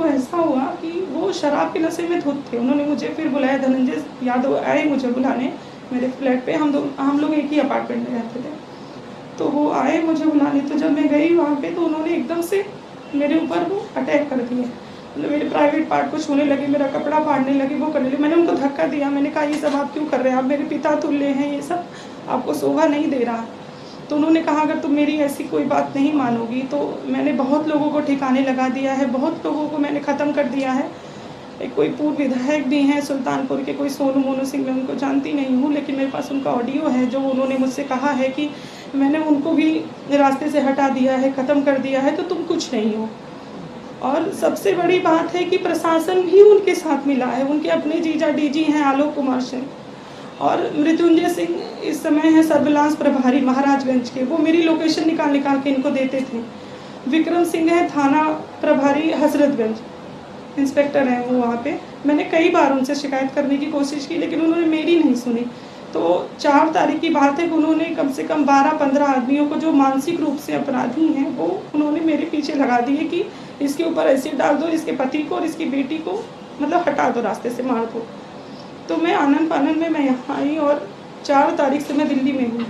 ऐसा हुआ कि वो शराब के नशे में धुत थे। उन्होंने मुझे फिर बुलाया, धनंजय यादव आए मुझे बुलाने मेरे फ्लैट पे। हम लोग एक ही अपार्टमेंट में रहते थे, तो वो आए मुझे बुलाने। तो जब मैं गई वहाँ पे तो उन्होंने एकदम से मेरे ऊपर वो अटैक कर दिए, मतलब मेरे प्राइवेट पार्ट को छूने लगे, मेरा कपड़ा फाड़ने लगे, वो करने लगे। मैंने उनको धक्का दिया, मैंने कहा ये सब आप क्यों कर रहे हैं, आप मेरे पिता तुल्य हैं, ये सब आपको शोभा नहीं दे रहा। तो उन्होंने कहा अगर तुम मेरी ऐसी कोई बात नहीं मानोगी तो मैंने बहुत लोगों को ठिकाने लगा दिया है, बहुत लोगों को मैंने ख़त्म कर दिया है। एक कोई पूर्व विधायक भी हैं सुल्तानपुर के, कोई सोनू मोनू सिंह, मैं उनको जानती नहीं हूँ, लेकिन मेरे पास उनका ऑडियो है जो उन्होंने मुझसे कहा है कि मैंने उनको भी रास्ते से हटा दिया है, ख़त्म कर दिया है, तो तुम कुछ नहीं हो। और सबसे बड़ी बात है कि प्रशासन भी उनके साथ मिला है, उनके अपने जीजा डीजी हैं आलोक कुमार सिंह, और मृत्युंजय सिंह इस समय है सर्विलांस प्रभारी महाराजगंज के, वो मेरी लोकेशन निकाल के इनको देते थे। विक्रम सिंह है थाना प्रभारी हजरतगंज, इंस्पेक्टर हैं वो वहाँ पे। मैंने कई बार उनसे शिकायत करने की कोशिश की लेकिन उन्होंने मेरी नहीं सुनी। तो 4 तारीख की बात है कि उन्होंने कम से कम 12-15 आदमियों को जो मानसिक रूप से अपराधी हैं वो उन्होंने मेरे पीछे लगा दिए कि इसके ऊपर एसिड डाल दो, इसके पति को और इसकी बेटी को मतलब हटा दो, रास्ते से मार दो। तो मैं आनन फानन में मैं यहाँ आई और 4 तारीख से मैं दिल्ली में हूँ।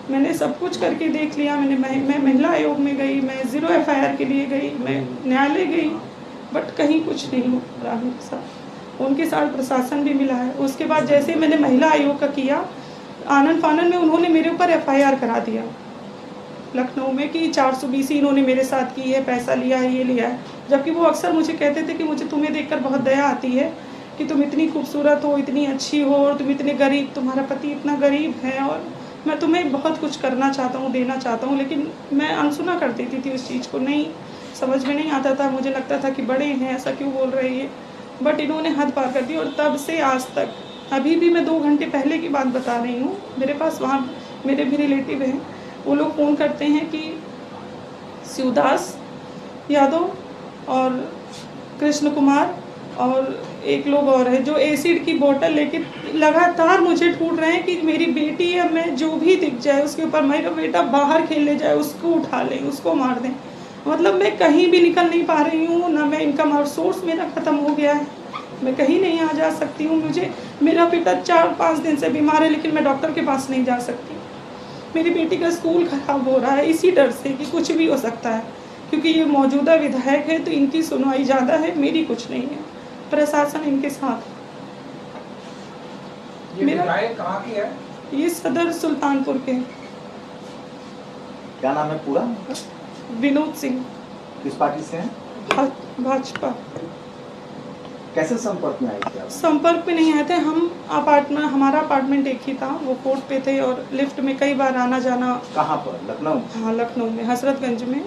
मैंने सब कुछ करके देख लिया। मैं महिला आयोग में गई, मैं 0 FIR के लिए गई, मैं न्यायालय गई, बट कहीं कुछ नहीं हो रहा मेरे साथ। उनके साथ प्रशासन भी मिला है। उसके बाद जैसे मैंने महिला आयोग का किया, आनन फानन में उन्होंने मेरे ऊपर FIR करा दिया लखनऊ में कि 420 इन्होंने मेरे साथ की है, पैसा लिया है, ये लिया है। जबकि वो अक्सर मुझे कहते थे कि मुझे तुम्हें देखकर बहुत दया आती है कि तुम इतनी खूबसूरत हो, इतनी अच्छी हो, और तुम इतने गरीब, तुम्हारा पति इतना गरीब है और मैं तुम्हें बहुत कुछ करना चाहता हूँ, देना चाहता हूँ। लेकिन मैं अनसुना कर देती थी उस चीज़ को, नहीं समझ में नहीं आता था। मुझे लगता था कि बड़े हैं, ऐसा क्यों बोल रहे हैं, बट इन्होंने हद पार कर दी। और तब से आज तक, अभी भी मैं 2 घंटे पहले की बात बता रही हूँ, मेरे पास वहाँ मेरे भी रिलेटिव हैं, वो लोग फ़ोन करते हैं कि शिवदास यादव और कृष्ण कुमार और एक लोग और है जो एसिड की बोतल लेके लगातार मुझे ढूंढ रहे हैं कि मेरी बेटी या मैं जो भी दिख जाए उसके ऊपर, मेरा बेटा बाहर खेलने जाए उसको उठा लें, उसको मार दें। मतलब मैं कहीं भी निकल नहीं पा रही हूँ, ना मैं इनकम और सोर्स मेरा ख़त्म हो गया है, मैं कहीं नहीं आ जा सकती हूँ। मुझे, मेरा बेटा 4-5 दिन से बीमार है लेकिन मैं डॉक्टर के पास नहीं जा सकती। मेरी बेटी का स्कूल ख़राब हो रहा है इसी डर से कि कुछ भी हो सकता है, क्योंकि ये मौजूदा विधायक है तो इनकी सुनवाई ज़्यादा है, मेरी कुछ नहीं है। प्रशासन इनके साथ है। ये विधायक कहाँ की है? ये सदर सुल्तानपुर के। क्या नाम है पूरा? विनोद सिंह। किस पार्टी से हैं? भाजपा। कैसे संपर्क में आए थे आप? संपर्क में नहीं आए थे हम, हमारा अपार्टमेंट एक ही था, वो कोर्ट पे थे और लिफ्ट में कई बार आना जाना। कहाँ पर? लखनऊ? हाँ लखनऊ में, हजरतगंज में।